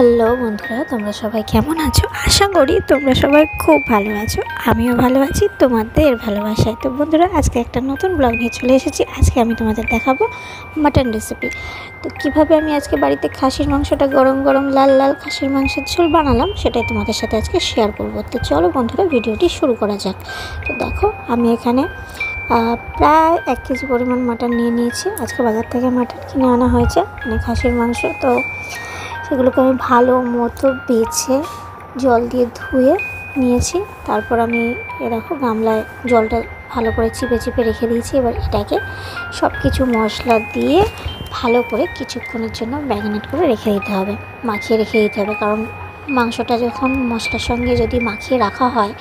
Hello বন্ধুরা, তোমরা সবাই কেমন আছো? আশা করি তোমরা সবাই খুব ভালো আছো। আমিও ভালো আছি তোমাদের ভালোবাসায়। তো বন্ধুরা, আজকে একটা নতুন ব্লগ নিয়ে চলে এসেছি। আজকে আমি তোমাদের দেখাবো মাটন রেসিপি। তো কিভাবে আমি আজকে বাড়িতে খাসির মাংসটা গরম গরম লাল লাল খাসির মাংসের ঝোল বানালাম, সেটাই তোমাদের সাথে আজকে শেয়ার করবো। তো চলো বন্ধুরা, ভিডিওটি শুরু করা যাক। তো দেখো, আমি এখানে প্রায় 1 কেজি পরিমাণ মাটন নিয়ে নিয়েছি। আজকে বাজার থেকে মাটন কিনে আনা হয়েছে, মানে খাসির মাংস। তো সেগুলোকে আমি ভালো মতো বেছে জল দিয়ে ধুয়ে নিয়েছি। তারপর আমি এরকম গামলায় জলটা ভালো করে চিপে চিপে রেখে দিয়েছি। এবার এটাকে সব কিছু মশলা দিয়ে ভালো করে কিছুক্ষণের জন্য ম্যারিনেট করে রেখে দিতে হবে, মাখিয়ে রেখে দিতে হবে। কারণ মাংসটা যখন মশলার সঙ্গে যদি মাখিয়ে রাখা হয়,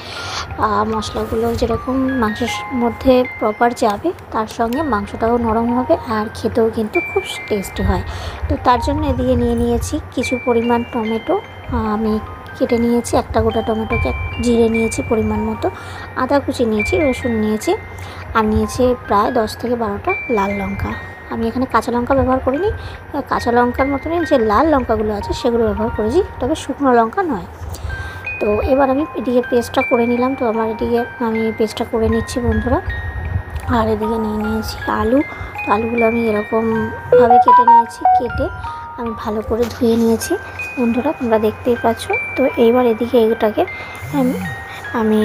মশলাগুলো যেরকম মাংসের মধ্যে প্রপার যাবে, তার সঙ্গে মাংসটাও নরম হবে আর খেতেও কিন্তু খুব টেস্টি হয়। তো তার জন্য এদিকে নিয়ে নিয়েছি কিছু পরিমাণ টমেটো। আমি কেটে নিয়েছি, একটা গোটা টমেটোকে জিরে নিয়েছি পরিমাণ মতো, আদা কুচি নিয়েছি, রসুন নিয়েছি, আর নিয়েছি প্রায় 10 থেকে 12টা লাল লঙ্কা। আমি এখানে কাঁচা লঙ্কা ব্যবহার করিনি, কাঁচা লঙ্কার মতনই যে লাল লঙ্কাগুলো আছে সেগুলো ব্যবহার করেছি, তবে শুকনো লঙ্কা নয়। তো এবার আমি এদিকে পেস্টটা করে নিলাম। তো আমার এদিকে আমি পেস্টটা করে নিচ্ছি বন্ধুরা। আর এদিকে নিয়ে নিয়েছি আলু। তো আলুগুলো আমি এরকমভাবে কেটে নিয়েছি, কেটে আমি ভালো করে ধুয়ে নিয়েছি বন্ধুরা, তোমরা দেখতেই পাচ্ছ। তো এইবার এদিকে এটাকে আমি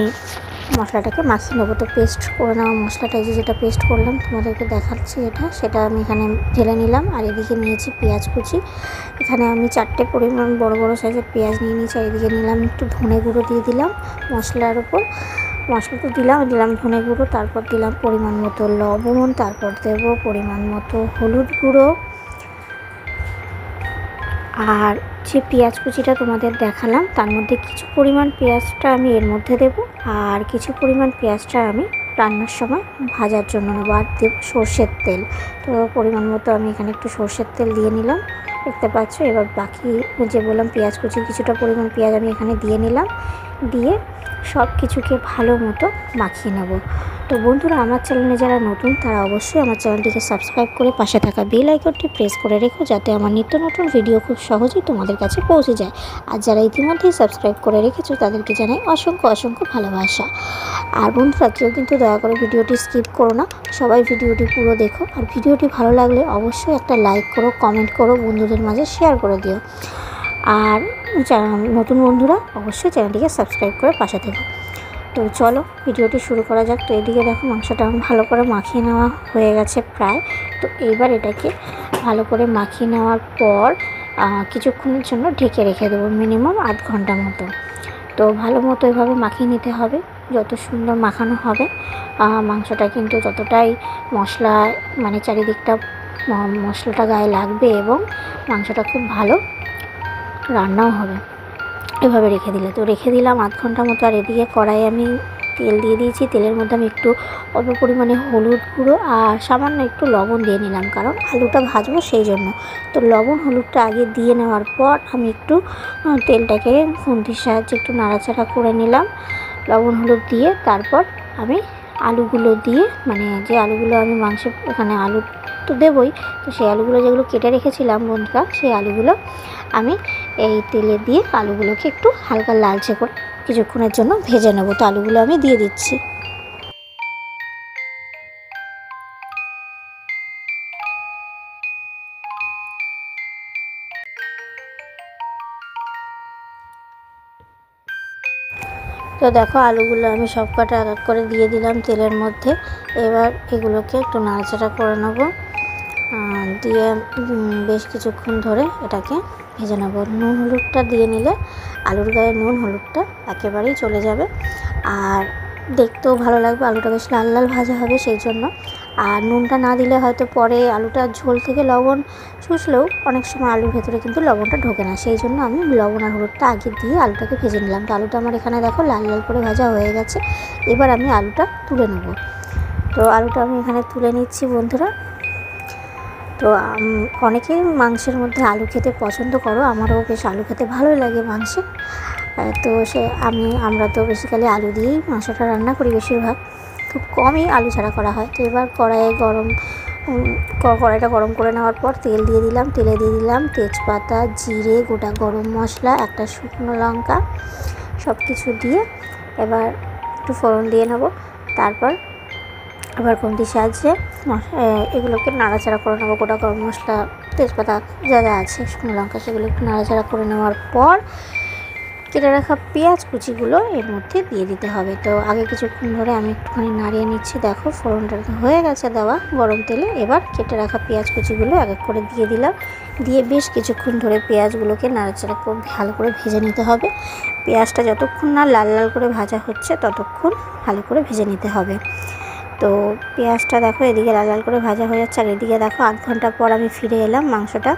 মশলাটাকে মাখিয়ে নেবো। তো পেস্ট করে নেওয়া মশলাটা, যেটা পেস্ট করলাম তোমাদেরকে দেখাচ্ছি, সেটা আমি এখানে ঢেলে নিলাম। আর এদিকে নিয়েছি পেঁয়াজ কুচি। এখানে আমি 4টে পরিমাণ বড় বড় সাইজের পেঁয়াজ নিয়ে নিয়েছি। আর এদিকে নিলাম একটু ধনে গুঁড়ো দিয়ে দিলাম মশলার ওপর। মশলা তো দিলাম ধনে গুঁড়ো, তারপর দিলাম পরিমাণ মতো লবণ, তারপর দেব পরিমাণ মতো হলুদ গুঁড়ো। আর যে পেঁয়াজ কুচিটা তোমাদের দেখালাম, তার মধ্যে কিছু পরিমাণ পেঁয়াজটা আমি এর মধ্যে দেব, আর কিছু পরিমাণ পেঁয়াজটা আমি রান্নার সময় ভাজার জন্য নেবো। আর দেব সর্ষের তেল। তো পরিমাণ মতো আমি এখানে একটু সর্ষের তেল দিয়ে নিলাম, দেখতে পাচ্ছ। এবার বাকি যে বললাম পেঁয়াজ কুচি, কিছুটা পরিমাণ পেঁয়াজ আমি এখানে দিয়ে নিলাম, দিয়ে সব কিছুকে ভালো মতো মাখিয়ে নেব। তো বন্ধুরা, আমার চ্যানেলে যারা নতুন, তারা অবশ্যই আমার চ্যানেলটিকে সাবস্ক্রাইব করে পাশে থাকা বেল আইকনটি প্রেস করে রেখো, যাতে আমার নিত্য নতুন ভিডিও খুব সহজেই তোমাদের কাছে পৌঁছে যায়। আর যারা ইতিমধ্যেই সাবস্ক্রাইব করে রেখেছো, তাদেরকে জানাই অসংখ্য অসংখ্য ভালোবাসা। আর বন্ধুরা, কেউ কিন্তু দয়া করে ভিডিওটি স্কিপ করো না, সবাই ভিডিওটি পুরো দেখো। আর ভিডিওটি ভালো লাগলে অবশ্যই একটা লাইক করো, কমেন্ট করো, বন্ধুদের মাঝে শেয়ার করে দিও। আর নতুন বন্ধুরা অবশ্যই চ্যানেলটিকে সাবস্ক্রাইব করে পাশে থেকো। তো চলো ভিডিওটি শুরু করা যাক। তো এদিকে দেখো, মাংসটা ভালো করে মাখিয়ে নেওয়া হয়ে গেছে প্রায়। তো এইবার এটাকে ভালো করে মাখিয়ে নেওয়ার পর কিছুক্ষণের জন্য ঢেকে রেখে দেবো, মিনিমাম আধ ঘন্টা মতো। তো ভালো মতো এভাবে মাখিয়ে নিতে হবে। যত সুন্দর মাখানো হবে মাংসটা, কিন্তু ততটাই মশলা, মানে চারিদিকটা মশলাটা গায়ে লাগবে এবং মাংসটা খুব ভালো রান্নাও হবে এভাবে রেখে দিলে। তো রেখে দিলাম আধ ঘন্টা মতো। আর এদিকে কড়াইয়ে আমি তেল দিয়ে দিয়েছি। তেলের মধ্যে আমি একটু অল্প পরিমাণে হলুদ গুঁড়ো আর সামান্য একটু লবণ দিয়ে নিলাম, কারণ আলুটা ভাজবো সেই জন্য। তো লবণ হলুদটা আগে দিয়ে নেওয়ার পর আমি একটু তেলটাকে খুন্তির সাহায্যে একটু নাড়াচাড়া করে নিলাম লবণ হলুদ দিয়ে। তারপর আমি আলুগুলো দিয়ে, মানে যে আলুগুলো আমি মাংসে, এখানে আলু তো দেবই, তো সেই আলুগুলো যেগুলো কেটে রেখেছিলাম বন্ধুরা, সেই আলুগুলো আমি এই তেলে দিয়ে আলুগুলোকে একটু হালকা লালচে করে কিছুক্ষণের জন্য ভেজে নেব। তো আলুগুলো আমি দিয়ে দিচ্ছি। তো দেখো, আলুগুলো আমি সব কটা এক এক করে দিয়ে দিলাম তেলের মধ্যে। এবার এগুলোকে একটু নাড়াচাড়া করে নেব, দিয়ে বেশ কিছুক্ষণ ধরে এটাকে ভেজে নেব। নুন হলুদটা দিয়ে নিলে আলুর গায়ে নুন হলুদটা একেবারেই চলে যাবে, আর দেখতেও ভালো লাগবে। আলুটা বেশ লাল লাল ভাজা হবে সেই জন্য। আর নুনটা না দিলে হয়তো পরে আলুটার ঝোল থেকে লবণ শুষলেও অনেক সময় আলুর ভেতরে কিন্তু লবণটা ঢোকে না, সেই জন্য আমি লবণ আর হলুদটা আগে দিয়ে আলুটাকে ভেজে নিলাম। তো আলুটা আমার এখানে দেখো লাল লাল করে ভাজা হয়ে গেছে। এবার আমি আলুটা তুলে নেব। তো আলুটা আমি এখানে তুলে নিচ্ছি বন্ধুরা। তো অনেকেই মাংসের মধ্যে আলু খেতে পছন্দ করো, আমারও বেশ আলু খেতে ভালোই লাগে মাংসে। তো আমরা তো বেসিক্যালি আলু দিয়েই মাংসটা রান্না করি, বেশিরভাগ, খুব কমই আলু ছাড়া করা হয়। তো এবার কড়াইয়ে গরম কড়াইটা গরম করে নেওয়ার পর তেল দিয়ে দিলাম, তেলে দিয়ে দিলাম তেজপাতা, জিরে, গোটা গরম মশলা, একটা শুকনো লঙ্কা, সব কিছু দিয়ে এবার একটু ফোড়ন দিয়ে নেব। তারপর আবার খুন্তির সাহায্যে এগুলোকে নাড়াচাড়া করে নেবো। গোটা গরম মশলা, তেজপাতা যা যা আছে, শুকনো লঙ্কা, সেগুলো একটু নাড়াচাড়া করে নেওয়ার পর কেটে রাখা পেঁয়াজ কুচিগুলো এর মধ্যে দিয়ে দিতে হবে। তো আগে কিছুক্ষণ ধরে আমি একটুখানি নাড়িয়ে নিচ্ছি। দেখো ফোড়নটা হয়ে গেছে দেওয়া গরম তেলে। এবার কেটে রাখা পেঁয়াজ কুচিগুলো এক এক করে দিয়ে দিলাম। দিয়ে বেশ কিছুক্ষণ ধরে পেঁয়াজগুলোকে নাড়াচাড়া করে ভালো করে ভেজে নিতে হবে। পেঁয়াজটা যতক্ষণ না লাল লাল করে ভাজা হচ্ছে ততক্ষণ ভালো করে ভেজে নিতে হবে। তো পেঁয়াজটা দেখো এদিকে লাল লাল করে ভাজা হয়ে যাচ্ছে, আর এদিকে দেখো আধ ঘন্টা পর আমি ফিরে এলাম। মাংসটা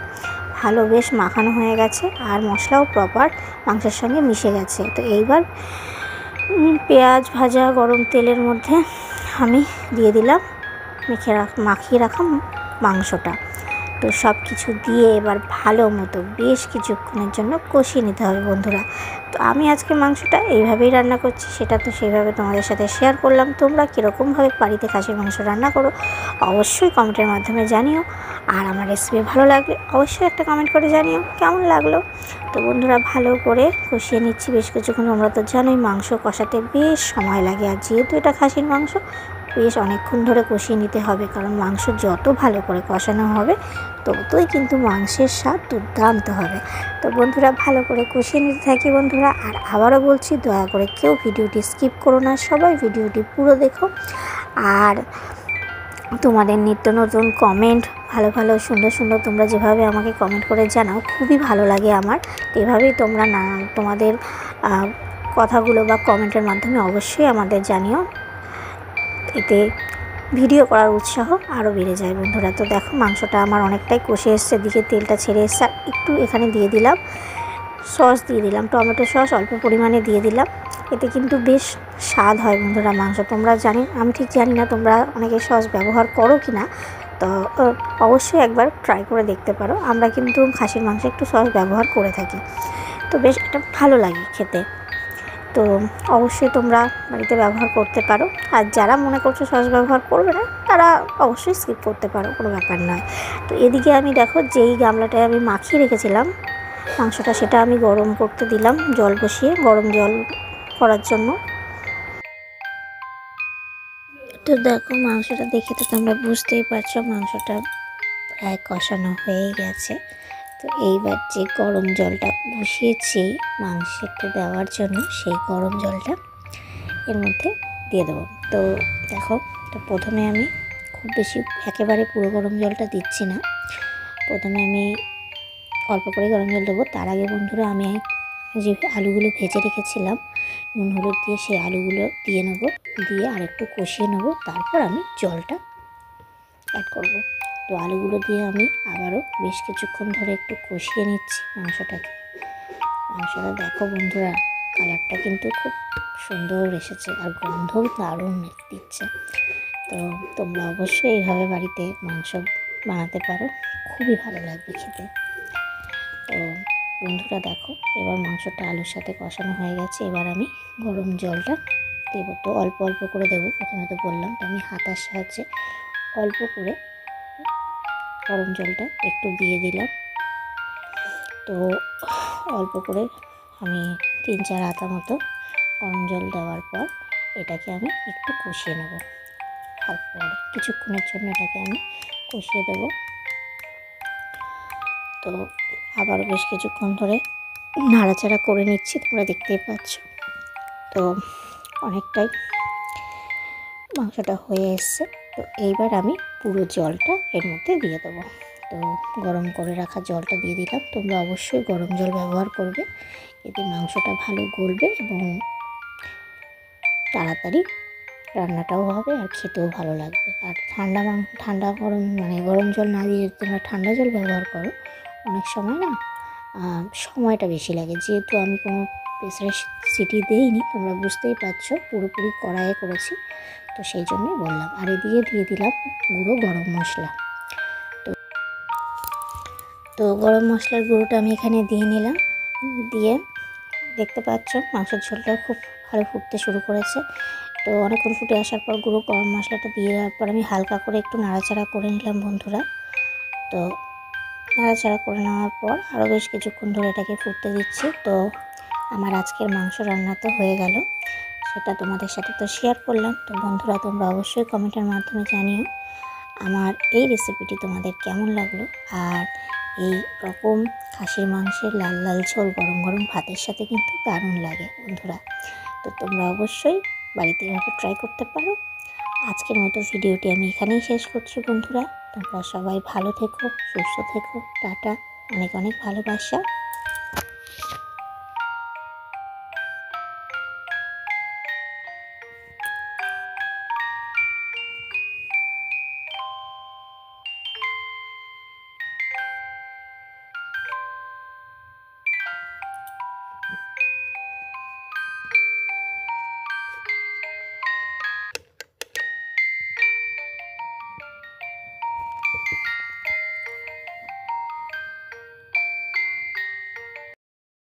ভালো বেশ মাখানো হয়ে গেছে আর মশলাও প্রপার মাংসের সঙ্গে মিশে গেছে। তো এইবার পেঁয়াজ ভাজা গরম তেলের মধ্যে আমি দিয়ে দিলাম মাখিয়ে রাখা মাংসটা। তো সব কিছু দিয়ে এবার ভালো মতো বেশ কিছুক্ষণের জন্য কষিয়ে নিতে হবে বন্ধুরা। তো আমি আজকে মাংসটা এইভাবেই রান্না করছি, সেটা তো সেইভাবে তোমাদের সাথে শেয়ার করলাম। তোমরা কীরকমভাবে বাড়িতে খাসির মাংস রান্না করো অবশ্যই কমেন্টের মাধ্যমে জানিও। আর আমার রেসিপি ভালো লাগলে অবশ্যই একটা কমেন্ট করে জানিও কেমন লাগলো। তো বন্ধুরা ভালো করে কষিয়ে নিচ্ছি বেশ কিছুক্ষণ। তোমরা তো জানোই মাংস কষাতে বেশ সময় লাগে, আর যেহেতু এটা খাসির মাংস বেশ অনেকক্ষণ ধরে কষিয়ে নিতে হবে, কারণ মাংস যত ভালো করে কষানো হবে ততই কিন্তু মাংসের স্বাদ দুর্দান্ত হবে। তো বন্ধুরা ভালো করে কষিয়ে নিতে থাকি বন্ধুরা। আর আবারও বলছি, দয়া করে কেউ ভিডিওটি স্কিপ করো না, সবাই ভিডিওটি পুরো দেখো। আর তোমাদের নিত্য নতুন কমেন্ট, ভালো ভালো সুন্দর সুন্দর তোমরা যেভাবে আমাকে কমেন্ট করে জানাও খুবই ভালো লাগে আমার। এভাবেই তোমরা তোমাদের কথাগুলো বা কমেন্টের মাধ্যমে অবশ্যই আমাদের জানিও, এতে ভিডিও করার উৎসাহ আরও বেড়ে যায় বন্ধুরা। তো দেখো মাংসটা আমার অনেকটাই কষে এসছে, দিকে তেলটা ছেড়ে এসছে। একটু এখানে দিয়ে দিলাম সস, দিয়ে দিলাম টমেটো সস অল্প পরিমাণে দিয়ে দিলাম। এতে কিন্তু বেশ স্বাদ হয় বন্ধুরা মাংস। তোমরা আমি ঠিক জানি না তোমরা অনেকে সস ব্যবহার করো কি না, তো অবশ্যই একবার ট্রাই করে দেখতে পারো। আমরা কিন্তু খাসির মাংসে একটু সস ব্যবহার করে থাকি, তো বেশ এটা ভালো লাগে খেতে। তো অবশ্যই তোমরা বাড়িতে ব্যবহার করতে পারো। আর যারা মনে করছো সস ব্যবহার করবে না তারা অবশ্যই স্কিপ করতে পারো, কোনো ব্যাপার নয়। তো এদিকে আমি দেখো যেই গামলাটায় আমি মাখিয়ে রেখেছিলাম মাংসটা, সেটা আমি গরম করতে দিলাম, জল বসিয়ে গরম জল করার জন্য। তো দেখো মাংসটা দেখে তো তোমরা বুঝতেই পারছো মাংসটা প্রায় কষানো হয়ে গেছে। তো এইবার যে গরম জলটা বসিয়েছি মাংসতে দেওয়ার জন্য, সেই গরম জলটা এর মধ্যে দিয়ে দেবো। তো দেখো, তো প্রথমে আমি খুব বেশি একেবারে পুরো গরম জলটা দিচ্ছি না, প্রথমে আমি অল্প করে গরম জল দেবো। তার আগে বন্ধুরা আমি যে আলুগুলো ভেজে রেখেছিলাম নুন হলুদ দিয়ে, সেই আলুগুলো দিয়ে নেবো, দিয়ে আরেকটু কষিয়ে নেবো, তারপর আমি জলটা অ্যাড করব। তো আলুগুলো দিয়ে আমি আবারও বেশ কিছুক্ষণ ধরে একটু কষিয়ে নিচ্ছি মাংসটাকে। মাংসটা দেখো বন্ধুরা কালারটা কিন্তু খুব সুন্দর এসেছে আর গন্ধও দারুণ দিচ্ছে। তো তোমরা অবশ্যই এইভাবে বাড়িতে মাংস বানাতে পারো, খুবই ভালো লাগবে খেতে। তো বন্ধুরা দেখো এবার মাংসটা আলুর সাথে কষানো হয়ে গেছে। এবার আমি গরম জলটা দেবো। তো অল্প অল্প করে দেবো, প্রথমে তো বললাম। তো আমি হাতার সাহায্যে অল্প করে গরম জলটা একটু দিয়ে দিলাম। তো অল্প করে আমি 3-4 হাতা মতো গরম জল দেওয়ার পর এটাকে আমি একটু কষিয়ে নেব। অল্প করে কিছুক্ষণের জন্য এটাকে আমি কষিয়ে দেব। তো আবার বেশ কিছুক্ষণ ধরে নাড়াচাড়া করে নিচ্ছি, তোমরা দেখতেই পাচ্ছ। তো অনেকটাই মাংসটা হয়ে এসছে। তো এইবার আমি পুরো জলটা এর মধ্যে দিয়ে দেবো। তো গরম করে রাখা জলটা দিয়ে দিলাম। তোমরা অবশ্যই গরম জল ব্যবহার করবে, এতে মাংসটা ভালো গলবে এবং তাড়াতাড়ি রান্নাটাও হবে আর খেতেও ভালো লাগবে। আর গরম জল না দিয়ে যদি তোমরা ঠান্ডা জল ব্যবহার করো অনেক সময় না সময়টা বেশি লাগে। যেহেতু আমি কোনো প্রেসারে সিটি দেইনি, তোমরা বুঝতেই পারছো পুরোপুরি কড়াইয়ে করেছি, তো সেই জন্যই বললাম। আর এদিকে দিয়ে দিলাম গুঁড়ো গরম মশলা। তো গরম মশলার গুঁড়োটা আমি এখানে দিয়ে নিলাম। দিয়ে দেখতে পাচ্ছ মাংসের ঝোলটাও খুব ভালো ফুটতে শুরু করেছে। তো অনেকক্ষণ ফুটে আসার পর গুঁড়ো গরম মশলাটা দিয়ে দেওয়ার পর আমি হালকা করে একটু নাড়াচাড়া করে নিলাম বন্ধুরা। তো নাড়াচাড়া করে নেওয়ার পর আরও বেশ কিছুক্ষণ ধরে এটাকে ফুটতে দিচ্ছি। তো আমার আজকের মাংস রান্না তো হয়ে গেল, সেটা তোমাদের সাথে তো শেয়ার করলাম। তো বন্ধুরা, তোমরা অবশ্যই কমেন্টের মাধ্যমে জানিও আমার এই রেসিপিটি তোমাদের কেমন লাগলো। আর এই রকম খাসির মাংসের লাল লাল ঝোল গরম গরম ভাতের সাথে কিন্তু দারুণ লাগে বন্ধুরা। তো তোমরা অবশ্যই বাড়িতে এভাবে ট্রাই করতে পারো। আজকের মতো ভিডিওটি আমি এখানেই শেষ করছি বন্ধুরা। তোমরা সবাই ভালো থেকো, সুস্থ থেকো। টাটা, অনেক অনেক ভালোবাসা।